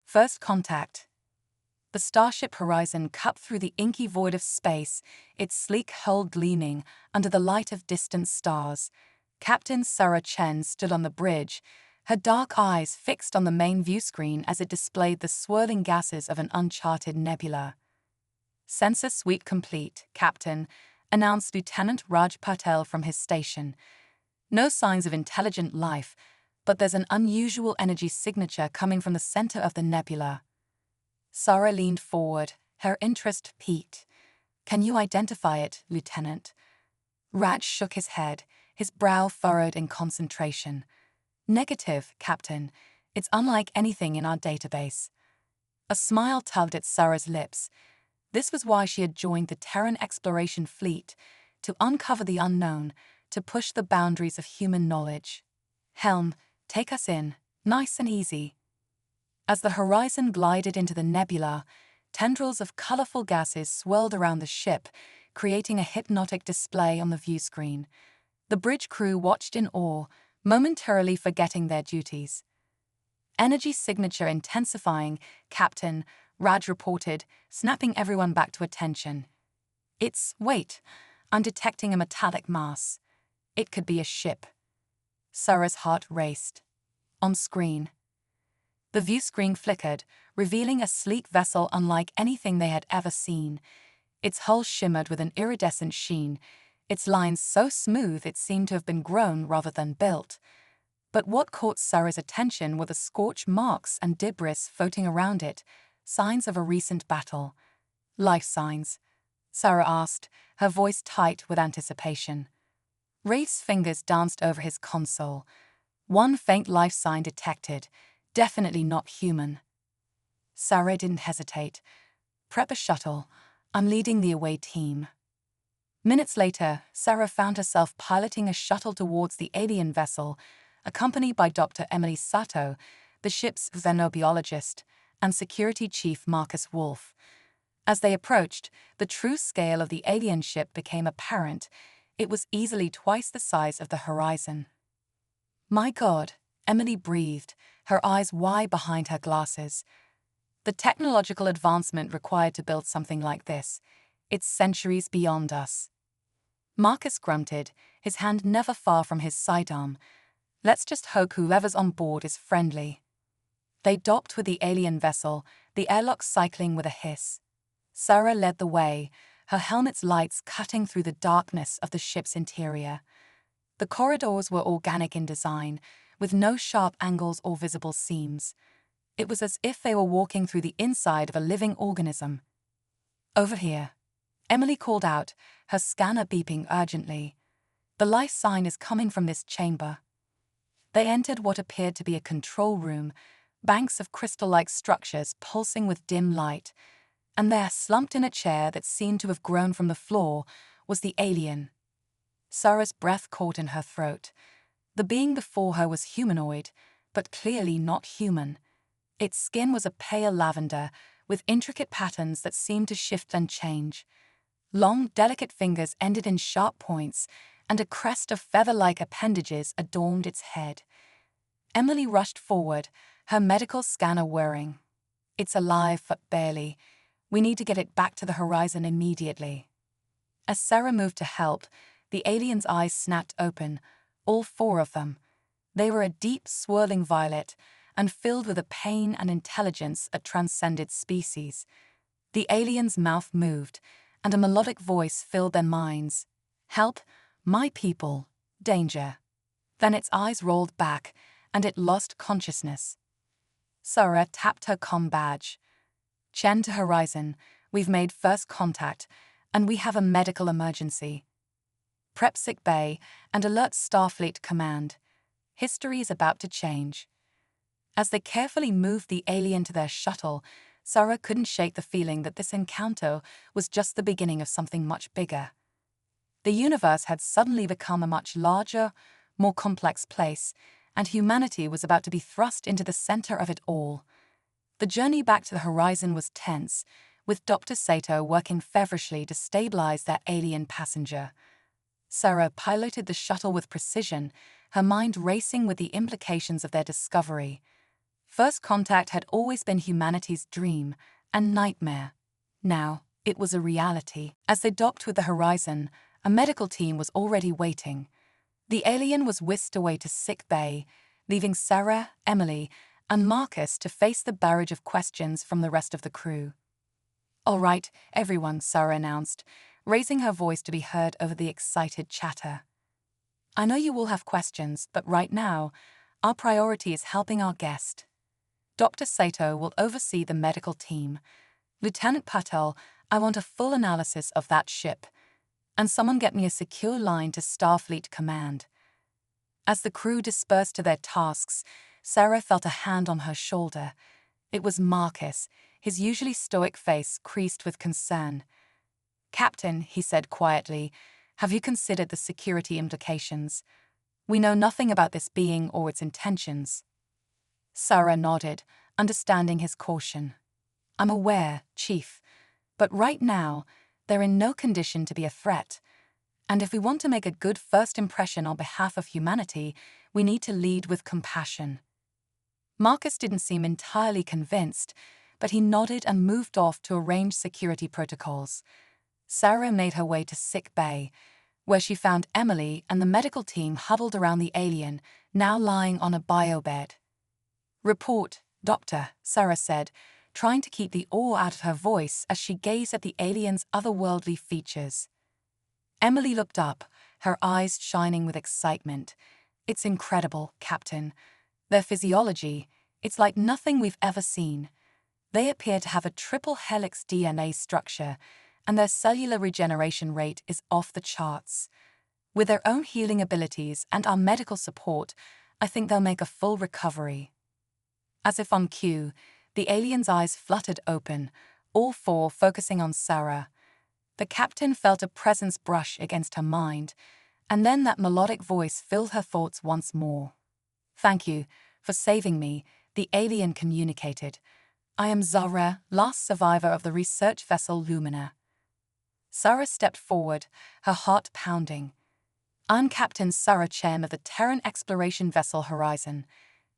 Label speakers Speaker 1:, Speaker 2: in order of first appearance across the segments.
Speaker 1: First contact. The starship Horizon cut through the inky void of space, its sleek hull gleaming under the light of distant stars. Captain Sarah Chen stood on the bridge, her dark eyes fixed on the main viewscreen as it displayed the swirling gases of an uncharted nebula. "Sensor suite complete, Captain," announced Lieutenant Raj Patel from his station. "No signs of intelligent life, but there's an unusual energy signature coming from the center of the nebula." Sarah leaned forward, her interest piqued. "Can you identify it, Lieutenant?" Raj shook his head, his brow furrowed in concentration. "Negative, Captain. It's unlike anything in our database." A smile tugged at Sarah's lips. This was why she had joined the Terran exploration fleet, to uncover the unknown, to push the boundaries of human knowledge. "Helm, take us in, nice and easy." As the Horizon glided into the nebula, tendrils of colorful gases swirled around the ship, creating a hypnotic display on the viewscreen. The bridge crew watched in awe, momentarily forgetting their duties. "Energy signature intensifying, Captain," Raj reported, snapping everyone back to attention. Wait, I'm detecting a metallic mass. It could be a ship." Sarah's heart raced. On screen. The viewscreen flickered, revealing a sleek vessel unlike anything they had ever seen. Its hull shimmered with an iridescent sheen, its lines so smooth it seemed to have been grown rather than built. But what caught Sarah's attention were the scorch marks and debris floating around it, signs of a recent battle. "Life signs?" Sarah asked, her voice tight with anticipation. Rafe's fingers danced over his console. One faint life sign detected, definitely not human. Sarah didn't hesitate. "Prep a shuttle. I'm leading the away team." Minutes later, Sarah found herself piloting a shuttle towards the alien vessel, accompanied by Dr. Emily Sato, the ship's xenobiologist, and security chief Marcus Wolf. As they approached, the true scale of the alien ship became apparent. It was easily twice the size of the Horizon. "My God," Emily breathed, her eyes wide behind her glasses. "The technological advancement required to build something like this, it's centuries beyond us." Marcus grunted, his hand never far from his sidearm. "Let's just hope whoever's on board is friendly." They docked with the alien vessel, the airlock cycling with a hiss. Sarah led the way, her helmet's lights cutting through the darkness of the ship's interior. The corridors were organic in design, with no sharp angles or visible seams. It was as if they were walking through the inside of a living organism. "Over here," Emily called out, her scanner beeping urgently. "The life sign is coming from this chamber." They entered what appeared to be a control room, banks of crystal-like structures pulsing with dim light, and there, slumped in a chair that seemed to have grown from the floor, was the alien. Sarah's breath caught in her throat. The being before her was humanoid, but clearly not human. Its skin was a pale lavender, with intricate patterns that seemed to shift and change. Long, delicate fingers ended in sharp points, and a crest of feather-like appendages adorned its head. Emily rushed forward, her medical scanner whirring. "It's alive, but barely. We need to get it back to the Horizon immediately." As Sarah moved to help, the alien's eyes snapped open, all four of them. They were a deep, swirling violet, and filled with a pain and intelligence that transcended species. The alien's mouth moved, and a melodic voice filled their minds. "Help, my people, danger." Then its eyes rolled back, and it lost consciousness. Sarah tapped her comm badge. "Chen to Horizon, we've made first contact, and we have a medical emergency. Prep sick bay and alert Starfleet Command. History is about to change." As they carefully moved the alien to their shuttle, Sarah couldn't shake the feeling that this encounter was just the beginning of something much bigger. The universe had suddenly become a much larger, more complex place, and humanity was about to be thrust into the center of it all. The journey back to the Horizon was tense, with Dr. Sato working feverishly to stabilize their alien passenger. Sarah piloted the shuttle with precision, her mind racing with the implications of their discovery. First contact had always been humanity's dream and nightmare. Now, it was a reality. As they docked with the Horizon, a medical team was already waiting. The alien was whisked away to sick bay, leaving Sarah, Emily, and Marcus to face the barrage of questions from the rest of the crew. "All right, everyone," Sarah announced, raising her voice to be heard over the excited chatter. "I know you all have questions, but right now, our priority is helping our guest. Dr. Sato will oversee the medical team. Lieutenant Patel, I want a full analysis of that ship. And someone get me a secure line to Starfleet Command." As the crew dispersed to their tasks, Sarah felt a hand on her shoulder. It was Marcus, his usually stoic face creased with concern. "Captain," he said quietly, "have you considered the security implications? We know nothing about this being or its intentions." Sarah nodded, understanding his caution. "I'm aware, Chief, but right now, they're in no condition to be a threat. And if we want to make a good first impression on behalf of humanity, we need to lead with compassion." Marcus didn't seem entirely convinced, but he nodded and moved off to arrange security protocols. Sarah made her way to sick bay, where she found Emily and the medical team huddled around the alien, now lying on a biobed. "Report, Doctor," Sarah said, trying to keep the awe out of her voice as she gazed at the alien's otherworldly features. Emily looked up, her eyes shining with excitement. "It's incredible, Captain. Their physiology, it's like nothing we've ever seen. They appear to have a triple helix DNA structure, and their cellular regeneration rate is off the charts. With their own healing abilities and our medical support, I think they'll make a full recovery." As if on cue, the alien's eyes fluttered open, all four focusing on Sarah. The captain felt a presence brush against her mind, and then that melodic voice filled her thoughts once more. "Thank you for saving me," the alien communicated. "I am Zara, last survivor of the research vessel Lumina." Sarah stepped forward, her heart pounding. "I'm Captain Sarah Chen of the Terran exploration vessel Horizon.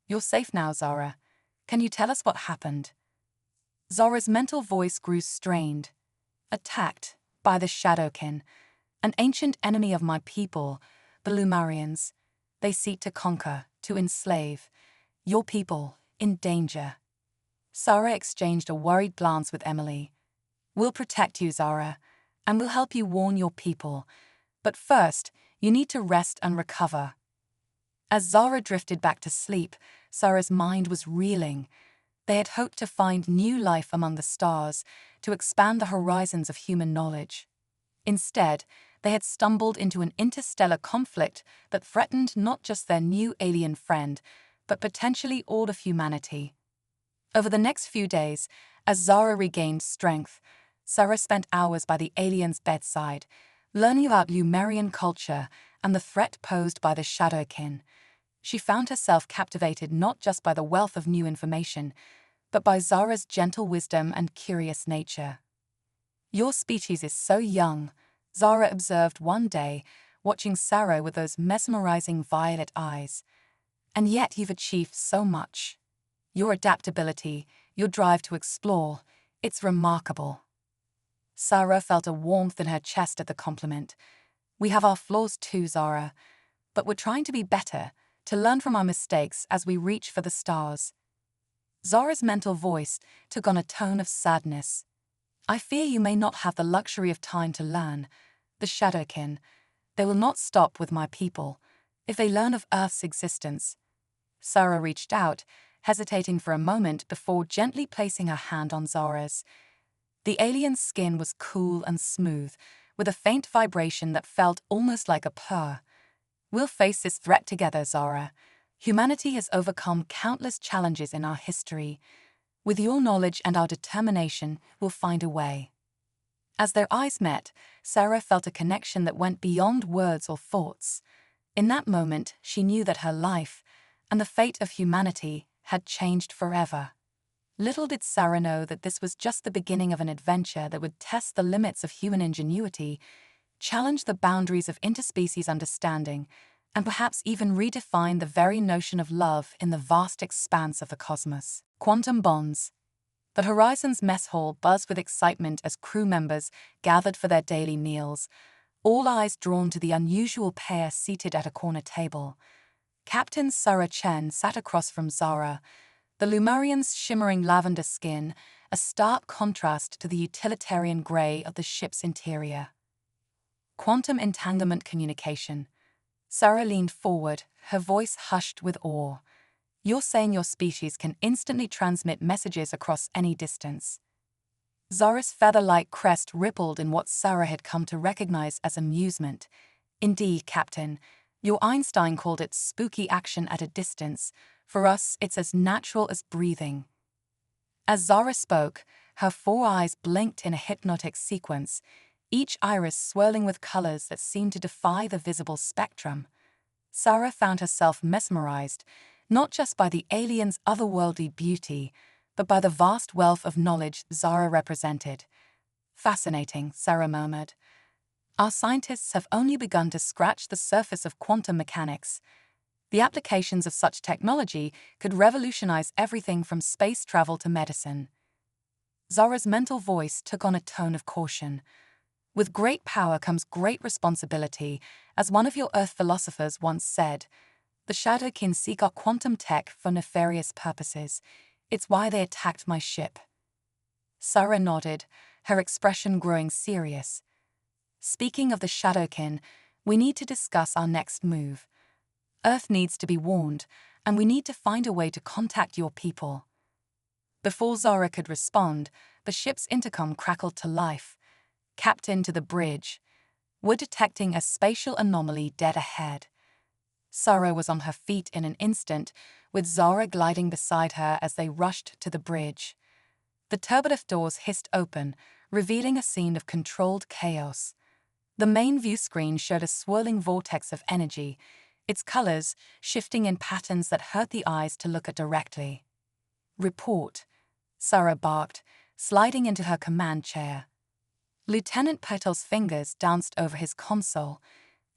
Speaker 1: You're safe now, Zara. Can you tell us what happened?" Zara's mental voice grew strained. "Attacked by the Shadowkin, an ancient enemy of my people, the Lumarians. They seek to conquer, to enslave. Your people, in danger." Sarah exchanged a worried glance with Emily. "We'll protect you, Zara, and we'll help you warn your people. But first, you need to rest and recover." As Zara drifted back to sleep, Sarah's mind was reeling. They had hoped to find new life among the stars, to expand the horizons of human knowledge. Instead, they had stumbled into an interstellar conflict that threatened not just their new alien friend, but potentially all of humanity. Over the next few days, as Zara regained strength, Sarah spent hours by the alien's bedside, learning about Lumerian culture and the threat posed by the Shadowkin. She found herself captivated not just by the wealth of new information, but by Zara's gentle wisdom and curious nature. "Your species is so young," Zara observed one day, watching Sarah with those mesmerizing violet eyes. "And yet you've achieved so much. Your adaptability, your drive to explore, it's remarkable." Sarah felt a warmth in her chest at the compliment. "We have our flaws too, Zara, but we're trying to be better, to learn from our mistakes as we reach for the stars." Zara's mental voice took on a tone of sadness. "I fear you may not have the luxury of time to learn. The Shadowkin, they will not stop with my people. If they learn of Earth's existence..." Sarah reached out, hesitating for a moment before gently placing her hand on Zara's. The alien's skin was cool and smooth, with a faint vibration that felt almost like a purr. "We'll face this threat together, Zara. Humanity has overcome countless challenges in our history. With your knowledge and our determination, we'll find a way." As their eyes met, Sarah felt a connection that went beyond words or thoughts. In that moment, she knew that her life, and the fate of humanity, had changed forever. Little did Sarah know that this was just the beginning of an adventure that would test the limits of human ingenuity, challenge the boundaries of interspecies understanding, and perhaps even redefine the very notion of love in the vast expanse of the cosmos. Quantum bonds. The Horizon's mess hall buzzed with excitement as crew members gathered for their daily meals, all eyes drawn to the unusual pair seated at a corner table. Captain Sarah Chen sat across from Zara, the Lumarian's shimmering lavender skin, a stark contrast to the utilitarian grey of the ship's interior. Quantum entanglement communication. Sarah leaned forward, her voice hushed with awe. You're saying your species can instantly transmit messages across any distance. Zara's feather-like crest rippled in what Sarah had come to recognize as amusement. Indeed, Captain, your Einstein called it spooky action at a distance. For us, it's as natural as breathing. As Zara spoke, her four eyes blinked in a hypnotic sequence, each iris swirling with colors that seemed to defy the visible spectrum. Sarah found herself mesmerized, not just by the alien's otherworldly beauty, but by the vast wealth of knowledge Zara represented. Fascinating, Sarah murmured. Our scientists have only begun to scratch the surface of quantum mechanics. The applications of such technology could revolutionize everything from space travel to medicine. Zara's mental voice took on a tone of caution. With great power comes great responsibility, as one of your Earth philosophers once said. The Shadowkin seek our quantum tech for nefarious purposes. It's why they attacked my ship. Sarah nodded, her expression growing serious. Speaking of the Shadowkin, we need to discuss our next move. Earth needs to be warned, and we need to find a way to contact your people. Before Zara could respond, the ship's intercom crackled to life. Captain to the bridge. We're detecting a spatial anomaly dead ahead. Sarah was on her feet in an instant, with Zara gliding beside her as they rushed to the bridge. The turbolift doors hissed open, revealing a scene of controlled chaos. The main view screen showed a swirling vortex of energy, its colors shifting in patterns that hurt the eyes to look at directly. Report, Sarah barked, sliding into her command chair. Lieutenant Peto's fingers danced over his console.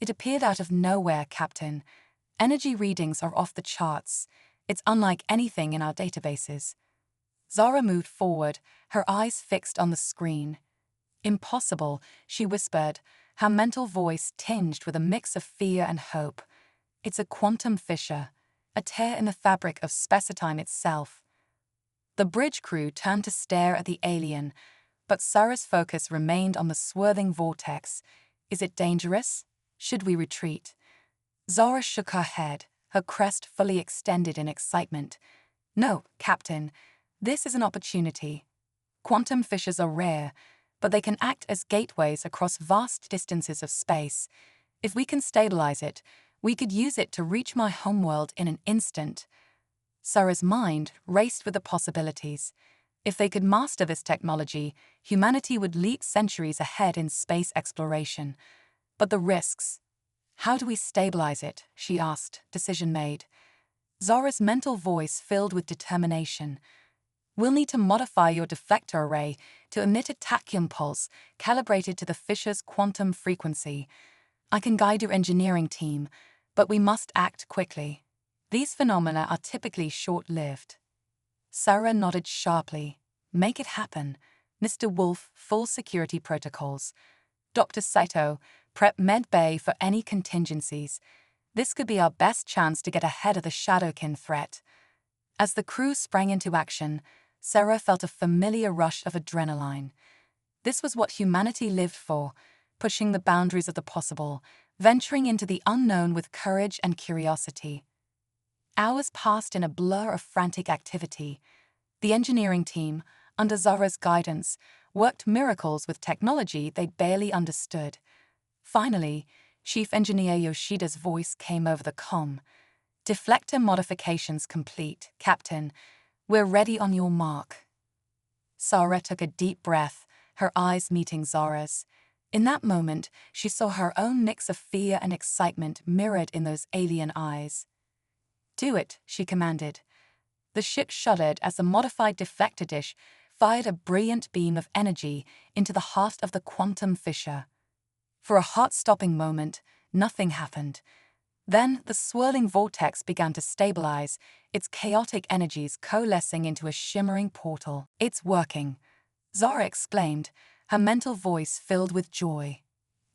Speaker 1: It appeared out of nowhere, Captain. Energy readings are off the charts. It's unlike anything in our databases. Zara moved forward, her eyes fixed on the screen. Impossible, she whispered, her mental voice tinged with a mix of fear and hope. It's a quantum fissure, a tear in the fabric of space-time itself. The bridge crew turned to stare at the alien, but Sarah's focus remained on the swirling vortex. Is it dangerous? Should we retreat? Zara shook her head, her crest fully extended in excitement. No, Captain, this is an opportunity. Quantum fissures are rare, but they can act as gateways across vast distances of space. If we can stabilize it, we could use it to reach my homeworld in an instant. Sarah's mind raced with the possibilities. If they could master this technology, humanity would leap centuries ahead in space exploration. But the risks. How do we stabilize it? She asked, decision made. Zara's mental voice filled with determination. We'll need to modify your deflector array to emit a tachyon pulse calibrated to the fissure's quantum frequency. I can guide your engineering team, but we must act quickly. These phenomena are typically short-lived. Sarah nodded sharply. Make it happen. Mr. Wolf, full security protocols. Dr. Saito, prep med bay for any contingencies. This could be our best chance to get ahead of the Shadowkin threat. As the crew sprang into action, Sarah felt a familiar rush of adrenaline. This was what humanity lived for, pushing the boundaries of the possible, venturing into the unknown with courage and curiosity. Hours passed in a blur of frantic activity. The engineering team, under Zara's guidance, worked miracles with technology they barely understood. Finally, Chief Engineer Yoshida's voice came over the comm. Deflector modifications complete, Captain. We're ready on your mark. Sarah took a deep breath, her eyes meeting Zara's. In that moment, she saw her own mix of fear and excitement mirrored in those alien eyes. Do it, she commanded. The ship shuddered as the modified deflector dish fired a brilliant beam of energy into the heart of the quantum fissure. For a heart-stopping moment, nothing happened. Then the swirling vortex began to stabilize, its chaotic energies coalescing into a shimmering portal. "It's working," Zara exclaimed, her mental voice filled with joy.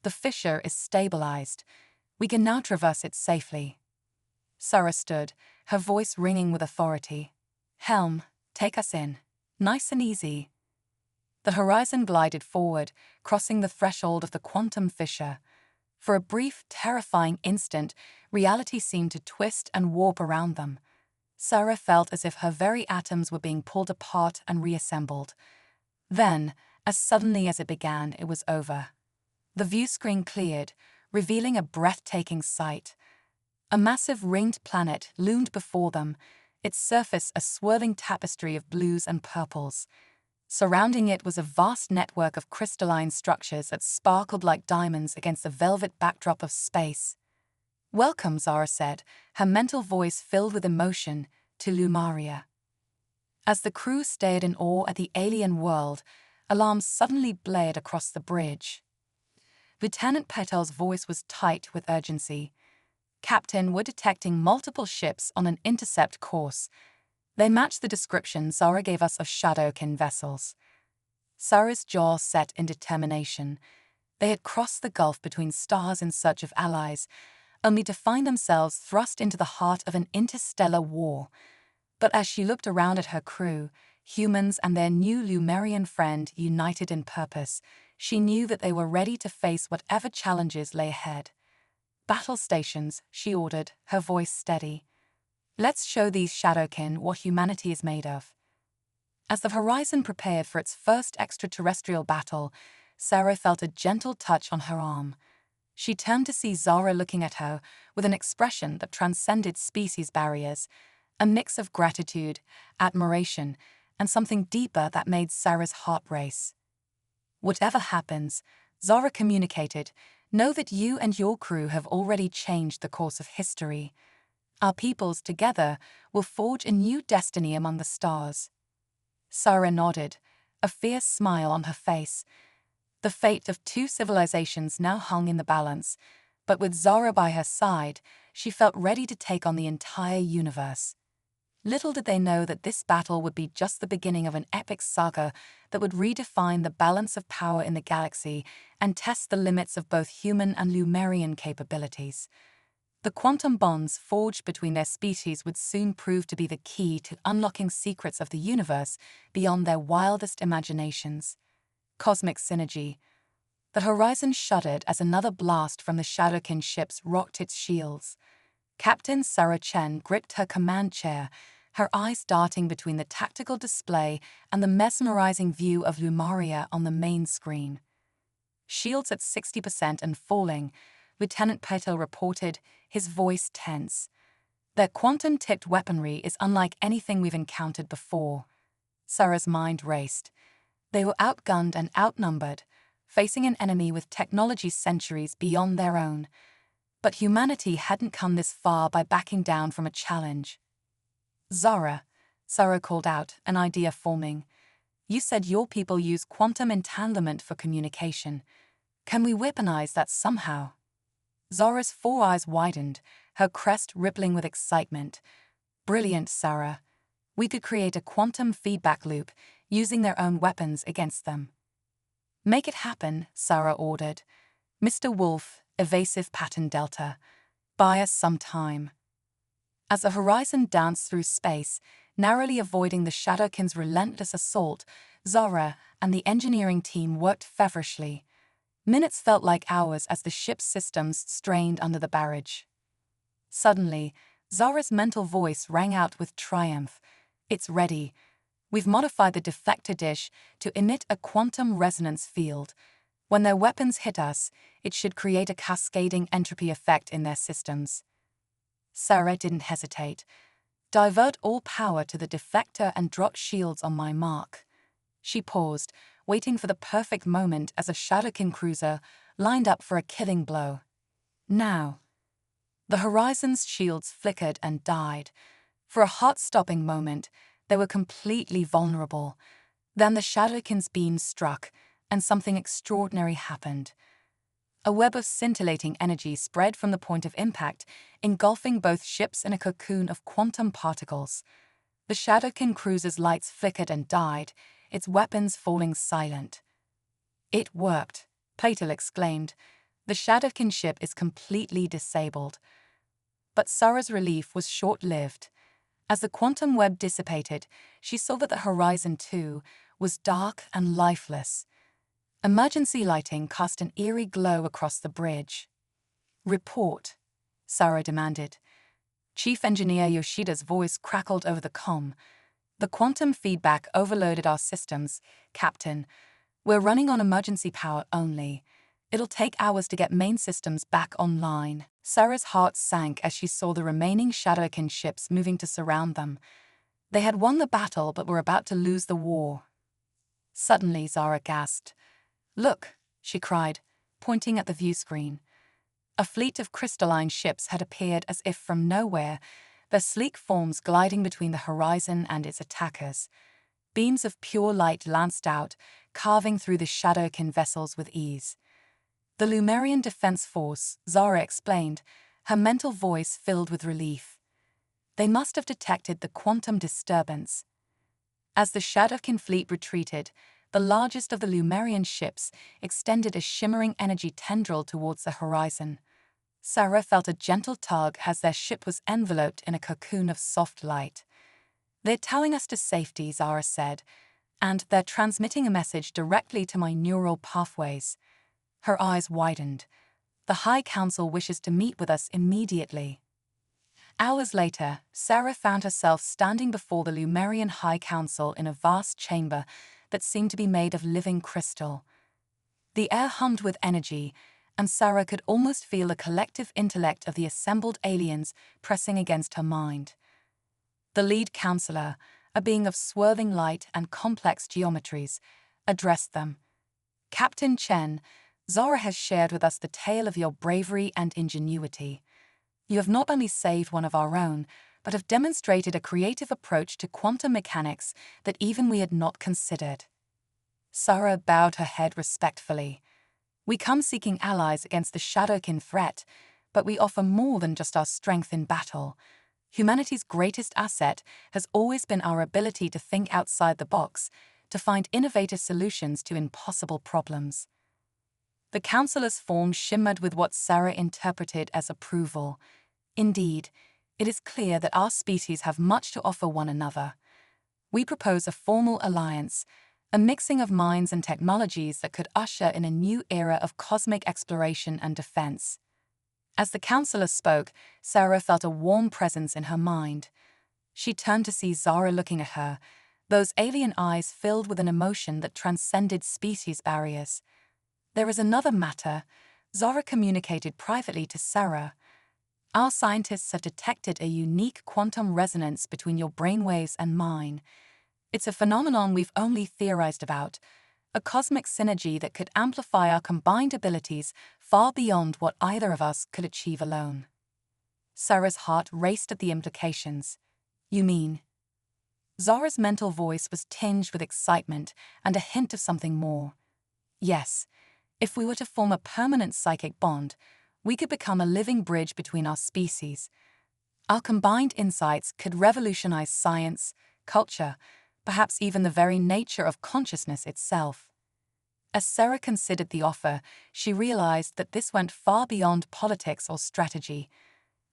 Speaker 1: "The fissure is stabilized. We can now traverse it safely." Sarah stood, her voice ringing with authority. "Helm, take us in. Nice and easy." The horizon glided forward, crossing the threshold of the quantum fissure. For a brief, terrifying instant, reality seemed to twist and warp around them. Sarah felt as if her very atoms were being pulled apart and reassembled. Then, as suddenly as it began, it was over. The view screen cleared, revealing a breathtaking sight. A massive ringed planet loomed before them, its surface a swirling tapestry of blues and purples. Surrounding it was a vast network of crystalline structures that sparkled like diamonds against the velvet backdrop of space. "Welcome," Zara said, her mental voice filled with emotion, "to Lumaria." As the crew stared in awe at the alien world, alarms suddenly blared across the bridge. Lieutenant Petel's voice was tight with urgency. "Captain, we're detecting multiple ships on an intercept course. They match the description Zara gave us of Shadowkin vessels." Zara's jaw set in determination. They had crossed the gulf between stars in search of allies, only to find themselves thrust into the heart of an interstellar war. But as she looked around at her crew, humans and their new Lumerian friend united in purpose, she knew that they were ready to face whatever challenges lay ahead. "Battle stations," she ordered, her voice steady. "Let's show these Shadowkin what humanity is made of." As the horizon prepared for its first extraterrestrial battle, Sarah felt a gentle touch on her arm. She turned to see Zara looking at her with an expression that transcended species barriers, a mix of gratitude, admiration, and something deeper that made Sarah's heart race. "Whatever happens," Zara communicated, "know that you and your crew have already changed the course of history. Our peoples together will forge a new destiny among the stars." Sarah nodded, a fierce smile on her face. The fate of two civilizations now hung in the balance, but with Zara by her side, she felt ready to take on the entire universe. Little did they know that this battle would be just the beginning of an epic saga that would redefine the balance of power in the galaxy and test the limits of both human and Lumerian capabilities. The quantum bonds forged between their species would soon prove to be the key to unlocking secrets of the universe beyond their wildest imaginations. Cosmic synergy. The horizon shuddered as another blast from the Shadowkin ships rocked its shields. Captain Sarah Chen gripped her command chair, her eyes darting between the tactical display and the mesmerizing view of Lumaria on the main screen. "Shields at 60% and falling," Lieutenant Petel reported, his voice tense. "Their quantum-tipped weaponry is unlike anything we've encountered before." Sarah's mind raced. They were outgunned and outnumbered, facing an enemy with technology centuries beyond their own. But humanity hadn't come this far by backing down from a challenge. "Zara," Sarah called out, an idea forming. "You said your people use quantum entanglement for communication. Can we weaponize that somehow?" Zara's four eyes widened, her crest rippling with excitement. "Brilliant, Sarah. We could create a quantum feedback loop, using their own weapons against them." "Make it happen," Sarah ordered. "Mr. Wolf, evasive pattern delta. Buy us some time." As the horizon danced through space, narrowly avoiding the Shadowkin's relentless assault, Zara and the engineering team worked feverishly. Minutes felt like hours as the ship's systems strained under the barrage. Suddenly, Zara's mental voice rang out with triumph. "It's ready. We've modified the deflector dish to emit a quantum resonance field. When their weapons hit us, it should create a cascading entropy effect in their systems." Sarah didn't hesitate. "Divert all power to the deflector and drop shields on my mark." She paused, waiting for the perfect moment as a Shadowkin cruiser lined up for a killing blow. Now. The horizon's shields flickered and died. For a heart-stopping moment, they were completely vulnerable. Then the Shadowkin's beam struck, and something extraordinary happened. A web of scintillating energy spread from the point of impact, engulfing both ships in a cocoon of quantum particles. The Shadowkin cruiser's lights flickered and died, its weapons falling silent. "It worked," Platel exclaimed. "The Shadowkin ship is completely disabled." But Sarah's relief was short-lived. As the quantum web dissipated, she saw that the horizon, too, was dark and lifeless. Emergency lighting cast an eerie glow across the bridge. "Report," Sarah demanded. Chief Engineer Yoshida's voice crackled over the comm. "The quantum feedback overloaded our systems, Captain. We're running on emergency power only. It'll take hours to get main systems back online." Sarah's heart sank as she saw the remaining Shadowkin ships moving to surround them. They had won the battle but were about to lose the war. Suddenly, Zara gasped. "Look," she cried, pointing at the view screen. A fleet of crystalline ships had appeared as if from nowhere, their sleek forms gliding between the horizon and its attackers. Beams of pure light lanced out, carving through the Shadowkin vessels with ease. "The Lumerian Defense Force," Zara explained, her mental voice filled with relief. "They must have detected the quantum disturbance." As the Shadowkin fleet retreated, the largest of the Lumerian ships extended a shimmering energy tendril towards the horizon. Sarah felt a gentle tug as their ship was enveloped in a cocoon of soft light. "They're towing us to safety," Zara said, "and they're transmitting a message directly to my neural pathways." Her eyes widened. "The High Council wishes to meet with us immediately." Hours later, Sarah found herself standing before the Lumerian High Council in a vast chamber that seemed to be made of living crystal. The air hummed with energy, and Sarah could almost feel the collective intellect of the assembled aliens pressing against her mind. The lead counselor, a being of swerving light and complex geometries, addressed them. "Captain Chen, Zara has shared with us the tale of your bravery and ingenuity. You have not only saved one of our own, but have demonstrated a creative approach to quantum mechanics that even we had not considered." Sarah bowed her head respectfully. "We come seeking allies against the Shadowkin threat, but we offer more than just our strength in battle. Humanity's greatest asset has always been our ability to think outside the box, to find innovative solutions to impossible problems." The counselor's form shimmered with what Sarah interpreted as approval. "Indeed, it is clear that our species have much to offer one another. We propose a formal alliance, a mixing of minds and technologies that could usher in a new era of cosmic exploration and defense." As the counselor spoke, Sarah felt a warm presence in her mind. She turned to see Zara looking at her, those alien eyes filled with an emotion that transcended species barriers. "There is another matter," Zara communicated privately to Sarah. "Our scientists have detected a unique quantum resonance between your brainwaves and mine. It's a phenomenon we've only theorized about, a cosmic synergy that could amplify our combined abilities far beyond what either of us could achieve alone." Sarah's heart raced at the implications. "You mean?" Zara's mental voice was tinged with excitement and a hint of something more. "Yes. If we were to form a permanent psychic bond, we could become a living bridge between our species. Our combined insights could revolutionize science, culture, perhaps even the very nature of consciousness itself." As Sarah considered the offer, she realized that this went far beyond politics or strategy.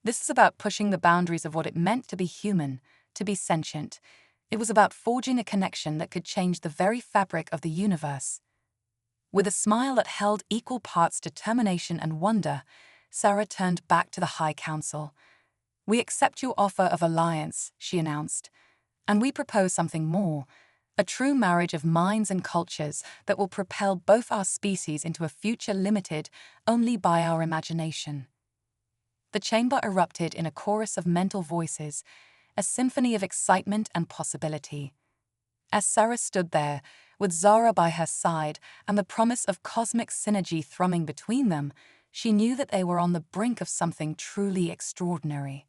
Speaker 1: This was about pushing the boundaries of what it meant to be human, to be sentient. It was about forging a connection that could change the very fabric of the universe. With a smile that held equal parts determination and wonder, Sarah turned back to the High Council. "We accept your offer of alliance," she announced, "and we propose something more, a true marriage of minds and cultures that will propel both our species into a future limited only by our imagination." The chamber erupted in a chorus of mental voices, a symphony of excitement and possibility. As Sarah stood there, with Zara by her side and the promise of cosmic synergy thrumming between them, she knew that they were on the brink of something truly extraordinary.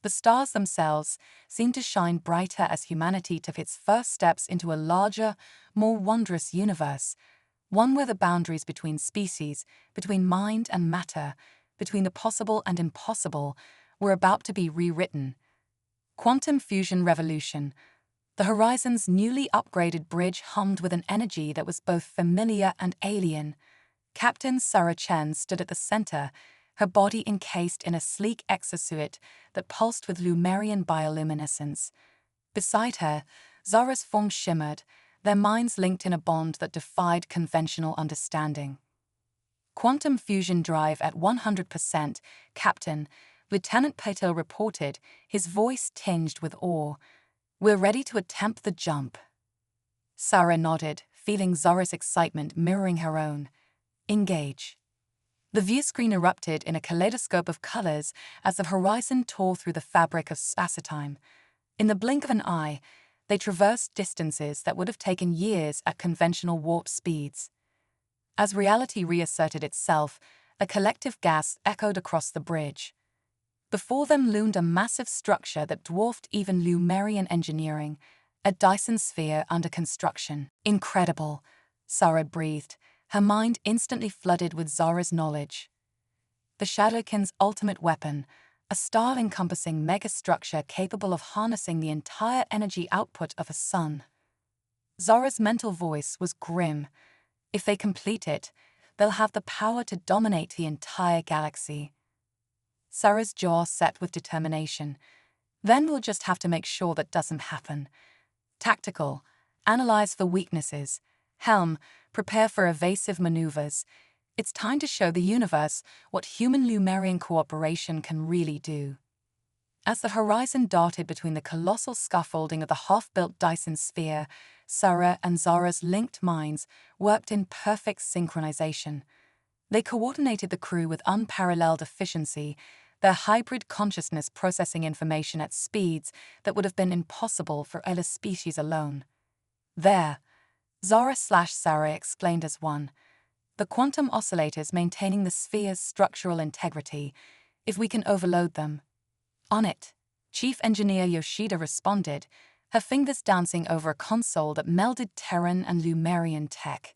Speaker 1: The stars themselves seemed to shine brighter as humanity took its first steps into a larger, more wondrous universe, One where the boundaries between species, between mind and matter, between the possible and impossible, were about to be rewritten. Quantum fusion revolution. The Horizon's newly upgraded bridge hummed with an energy that was both familiar and alien. Captain Sarah Chen stood at the center, her body encased in a sleek exosuit that pulsed with Lumerian bioluminescence. Beside her, Zara's form shimmered, their minds linked in a bond that defied conventional understanding. Quantum fusion drive at 100%, Captain, Lieutenant Patel reported, his voice tinged with awe. We're ready to attempt the jump. Sarah nodded, feeling Zara's excitement mirroring her own. Engage. The viewscreen erupted in a kaleidoscope of colors as the Horizon tore through the fabric of space-time. In the blink of an eye, they traversed distances that would have taken years at conventional warp speeds. As reality reasserted itself, a collective gasp echoed across the bridge. Before them loomed a massive structure that dwarfed even Lumerian engineering, a Dyson sphere under construction. Incredible, Sarah breathed, her mind instantly flooded with Zara's knowledge. The Shadowkin's ultimate weapon, a star-encompassing megastructure capable of harnessing the entire energy output of a sun. Zara's mental voice was grim. If they complete it, they'll have the power to dominate the entire galaxy. Sarah's jaw set with determination. Then we'll just have to make sure that doesn't happen. Tactical. Analyze for weaknesses. Helm. Prepare for evasive maneuvers. It's time to show the universe what human-Lumerian cooperation can really do. As the Horizon darted between the colossal scaffolding of the half-built Dyson sphere, Sarah and Zara's linked minds worked in perfect synchronization. They coordinated the crew with unparalleled efficiency, their hybrid consciousness processing information at speeds that would have been impossible for other species alone. There, Zara/Sarah explained as one. The quantum oscillators maintaining the sphere's structural integrity, if we can overload them. On it, Chief Engineer Yoshida responded, her fingers dancing over a console that melded Terran and Lumerian tech,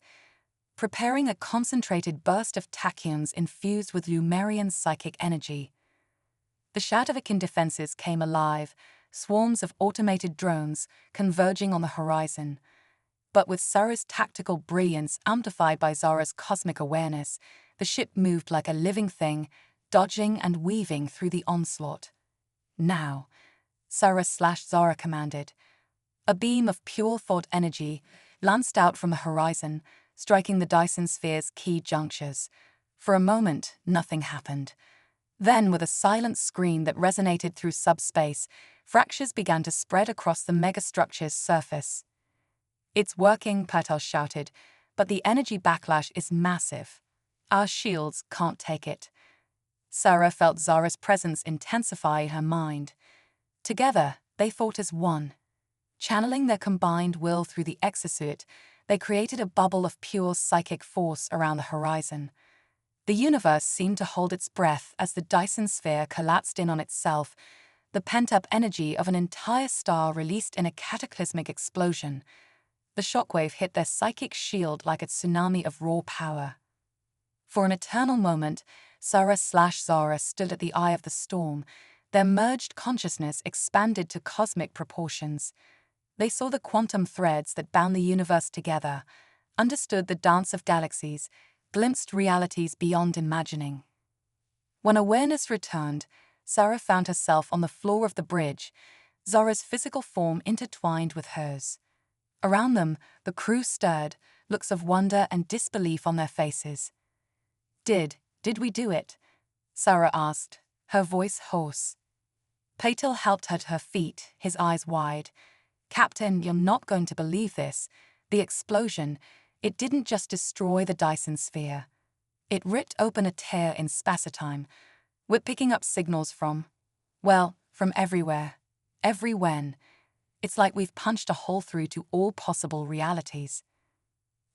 Speaker 1: preparing a concentrated burst of tachyons infused with Lumerian psychic energy. The Shadowkin defenses came alive, swarms of automated drones converging on the horizon. But with Sarah's tactical brilliance amplified by Zara's cosmic awareness, the ship moved like a living thing, dodging and weaving through the onslaught. Now, Sarah/Zara commanded. A beam of pure thought energy lanced out from the horizon, striking the Dyson sphere's key junctures. For a moment, nothing happened. Then, with a silent scream that resonated through subspace, fractures began to spread across the megastructure's surface. It's working, Patel shouted, but the energy backlash is massive. Our shields can't take it. Sarah felt Zara's presence intensify in her mind. Together, they fought as one. Channeling their combined will through the exosuit, they created a bubble of pure psychic force around the horizon. The universe seemed to hold its breath as the Dyson sphere collapsed in on itself, the pent-up energy of an entire star released in a cataclysmic explosion. The shockwave hit their psychic shield like a tsunami of raw power. For an eternal moment, Sarah/Zara stood at the eye of the storm, their merged consciousness expanded to cosmic proportions. They saw the quantum threads that bound the universe together, understood the dance of galaxies, glimpsed realities beyond imagining. When awareness returned, Sarah found herself on the floor of the bridge, Zara's physical form intertwined with hers. Around them, the crew stirred, looks of wonder and disbelief on their faces. Did we do it? Sarah asked, her voice hoarse. Patel helped her to her feet, his eyes wide. Captain, you're not going to believe this. The explosion, it didn't just destroy the Dyson sphere. It ripped open a tear in space-time. We're picking up signals from everywhere. Everywhen. It's like we've punched a hole through to all possible realities.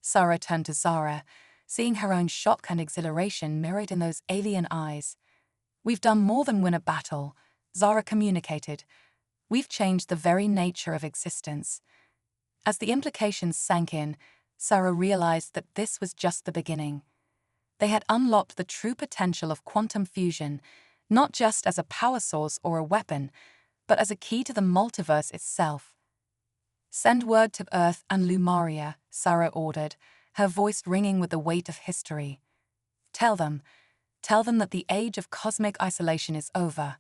Speaker 1: Sarah turned to Zara, seeing her own shock and exhilaration mirrored in those alien eyes. We've done more than win a battle, Zara communicated. We've changed the very nature of existence. As the implications sank in, Sarah realized that this was just the beginning. They had unlocked the true potential of quantum fusion, not just as a power source or a weapon, but as a key to the multiverse itself. "Send word to Earth and Lumaria," Sarah ordered, her voice ringing with the weight of history. Tell them that the age of cosmic isolation is over.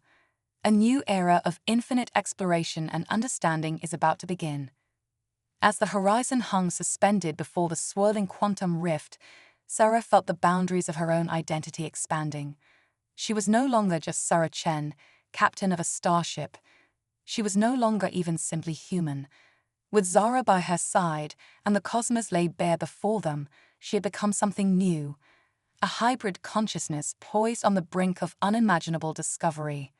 Speaker 1: A new era of infinite exploration and understanding is about to begin." As the horizon hung suspended before the swirling quantum rift, Sarah felt the boundaries of her own identity expanding. She was no longer just Sarah Chen, captain of a starship. She was no longer even simply human. With Zara by her side and the cosmos laid bare before them, she had become something new, a hybrid consciousness poised on the brink of unimaginable discovery.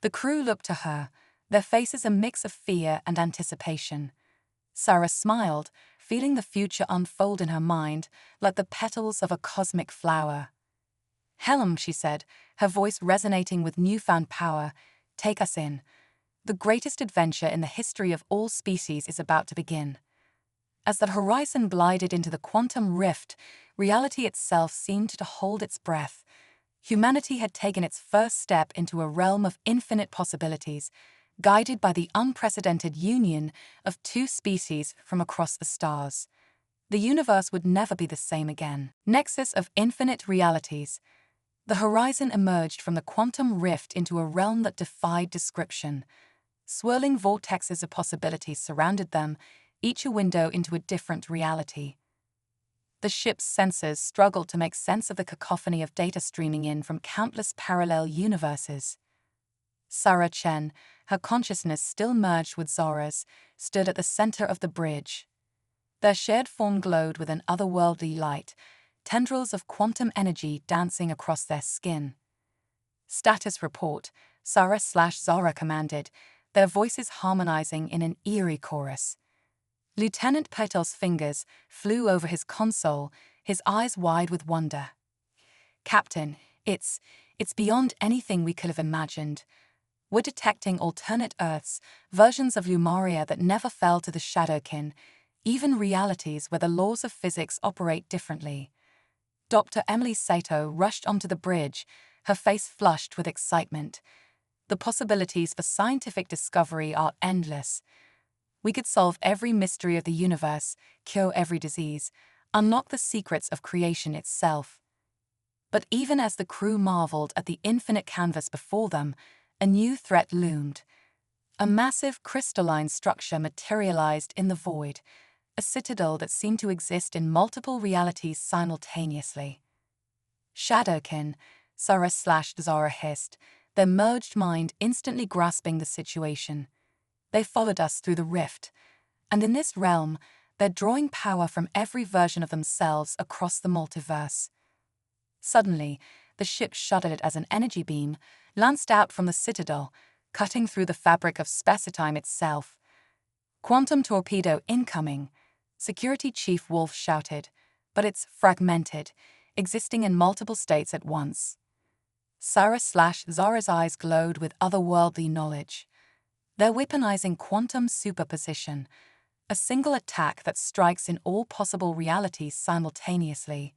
Speaker 1: The crew looked to her, their faces a mix of fear and anticipation. Sarah smiled, feeling the future unfold in her mind like the petals of a cosmic flower. "Helm," she said, her voice resonating with newfound power, "take us in. The greatest adventure in the history of all species is about to begin." As the horizon glided into the quantum rift, reality itself seemed to hold its breath. Humanity had taken its first step into a realm of infinite possibilities, guided by the unprecedented union of two species from across the stars. The universe would never be the same again. Nexus of infinite realities. The horizon emerged from the quantum rift into a realm that defied description. Swirling vortexes of possibilities surrounded them, each a window into a different reality. The ship's sensors struggled to make sense of the cacophony of data streaming in from countless parallel universes. Sarah Chen, her consciousness still merged with Zora's, stood at the center of the bridge. Their shared form glowed with an otherworldly light, tendrils of quantum energy dancing across their skin. "Status report," Sarah/Zora commanded, their voices harmonizing in an eerie chorus. Lieutenant Patel's fingers flew over his console, his eyes wide with wonder. "Captain, it's beyond anything we could have imagined. We're detecting alternate Earths, versions of Lumaria that never fell to the Shadowkin, even realities where the laws of physics operate differently." Dr. Emily Sato rushed onto the bridge, her face flushed with excitement. "The possibilities for scientific discovery are endless. We could solve every mystery of the universe, cure every disease, unlock the secrets of creation itself." But even as the crew marveled at the infinite canvas before them, a new threat loomed. A massive crystalline structure materialized in the void, a citadel that seemed to exist in multiple realities simultaneously. "Shadowkin," Sarah/Zora hissed, their merged mind instantly grasping the situation. "They followed us through the rift, and in this realm, they're drawing power from every version of themselves across the multiverse." Suddenly, the ship shuddered as an energy beam lanced out from the citadel, cutting through the fabric of space-time itself. "Quantum torpedo incoming," Security Chief Wolf shouted, "but it's fragmented, existing in multiple states at once." Sarah/Zora's eyes glowed with otherworldly knowledge. "They're weaponizing quantum superposition, a single attack that strikes in all possible realities simultaneously."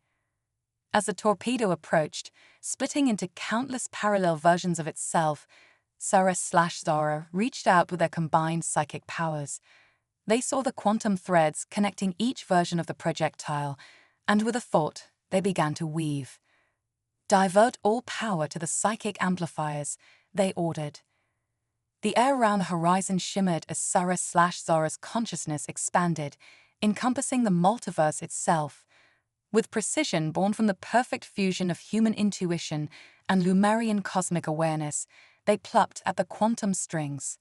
Speaker 1: As the torpedo approached, splitting into countless parallel versions of itself, Sarah/Zora reached out with their combined psychic powers. They saw the quantum threads connecting each version of the projectile, and with a thought, they began to weave. "Divert all power to the psychic amplifiers," they ordered. The air around the horizon shimmered as Sarah/Zora's consciousness expanded, encompassing the multiverse itself. With precision born from the perfect fusion of human intuition and Lumarian cosmic awareness, they plucked at the quantum strings.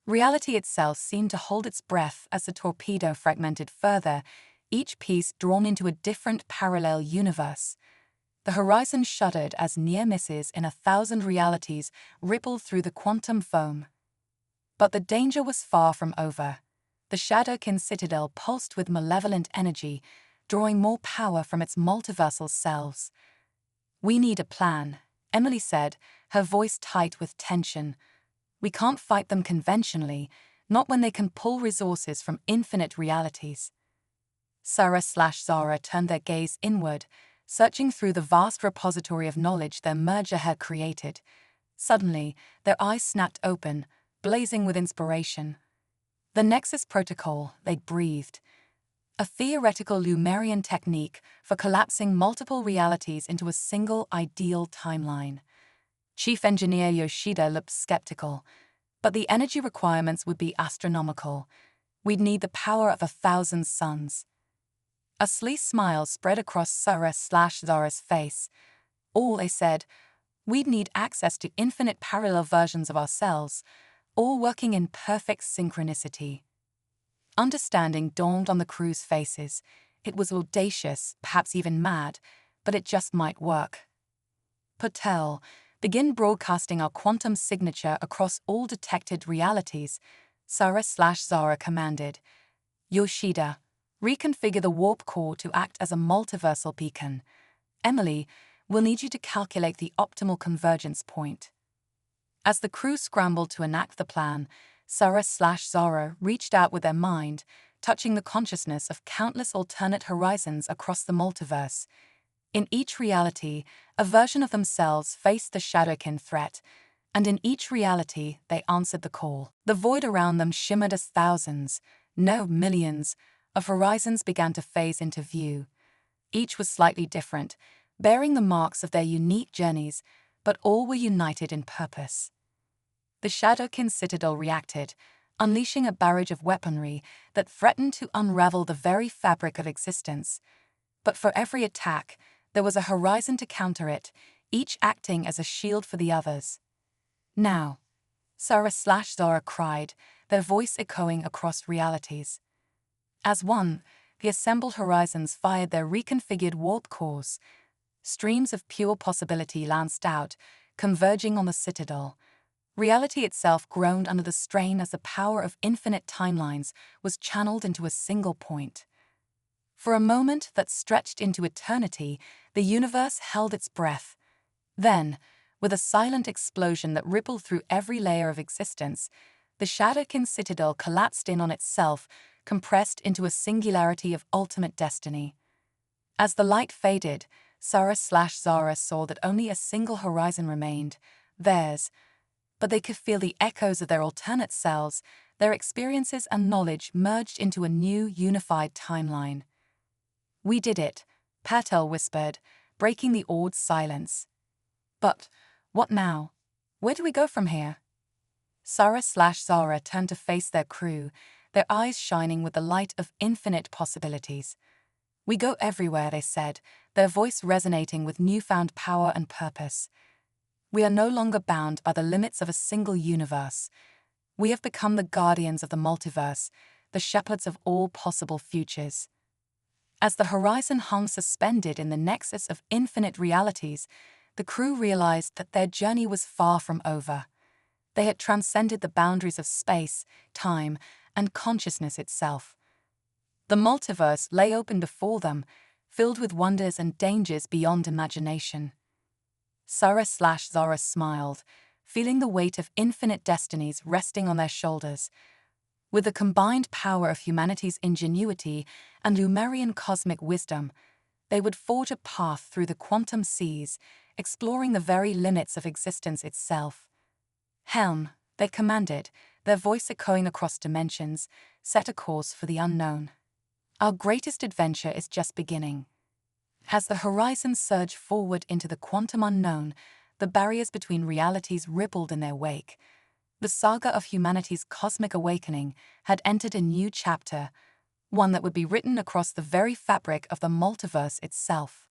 Speaker 1: Reality itself seemed to hold its breath as the torpedo fragmented further, each piece drawn into a different parallel universe. The horizon shuddered as near misses in 1,000 realities rippled through the quantum foam. But the danger was far from over. The Shadowkin citadel pulsed with malevolent energy, drawing more power from its multiversal selves. "We need a plan," Emily said, her voice tight with tension. "We can't fight them conventionally, not when they can pull resources from infinite realities." Sarah/Zara turned their gaze inward, searching through the vast repository of knowledge their merger had created. Suddenly, their eyes snapped open, blazing with inspiration. The Nexus Protocol, they breathed. A theoretical Lumerian technique for collapsing multiple realities into a single ideal timeline. Chief Engineer Yoshida looked skeptical, but the energy requirements would be astronomical. We'd need the power of 1,000 suns. A sleek smile spread across Sarah/Zara's face. All, they said, we'd need access to infinite parallel versions of ourselves, all working in perfect synchronicity. Understanding dawned on the crew's faces. It was audacious, perhaps even mad, but it just might work. Patel, begin broadcasting our quantum signature across all detected realities, Sarah/Zara commanded. Yoshida, reconfigure the warp core to act as a multiversal beacon. Emily, we'll need you to calculate the optimal convergence point. As the crew scrambled to enact the plan, Sarah/Zara reached out with their mind, touching the consciousness of countless alternate horizons across the multiverse. In each reality, a version of themselves faced the Shadowkin threat, and in each reality they answered the call. The void around them shimmered as thousands, no millions, of horizons began to phase into view. Each was slightly different, bearing the marks of their unique journeys, but all were united in purpose. The Shadowkin Citadel reacted, unleashing a barrage of weaponry that threatened to unravel the very fabric of existence. But for every attack, there was a horizon to counter it, each acting as a shield for the others. Now, Sarah/Zara cried, their voice echoing across realities. As one, the assembled horizons fired their reconfigured warp cores. Streams of pure possibility lanced out, converging on the Citadel. Reality itself groaned under the strain as the power of infinite timelines was channeled into a single point. For a moment that stretched into eternity, the universe held its breath. Then, with a silent explosion that rippled through every layer of existence, the Shadowkin Citadel collapsed in on itself, compressed into a singularity of ultimate destiny. As the light faded, Sarah/Zara saw that only a single horizon remained, theirs, but they could feel the echoes of their alternate selves, their experiences and knowledge merged into a new, unified timeline. We did it, Patel whispered, breaking the awed silence. But what now? Where do we go from here? Sarah/Zara turned to face their crew, their eyes shining with the light of infinite possibilities. We go everywhere, they said, their voice resonating with newfound power and purpose. We are no longer bound by the limits of a single universe. We have become the guardians of the multiverse, the shepherds of all possible futures. As the horizon hung suspended in the nexus of infinite realities, the crew realized that their journey was far from over. They had transcended the boundaries of space, time, and consciousness itself. The multiverse lay open before them, filled with wonders and dangers beyond imagination. Sarah/Zara smiled, feeling the weight of infinite destinies resting on their shoulders. With the combined power of humanity's ingenuity and Lumerian cosmic wisdom, they would forge a path through the quantum seas, exploring the very limits of existence itself. Helm, they commanded, their voice echoing across dimensions, set a course for the unknown. Our greatest adventure is just beginning. As the horizons surged forward into the quantum unknown, the barriers between realities rippled in their wake. The saga of humanity's cosmic awakening had entered a new chapter, one that would be written across the very fabric of the multiverse itself.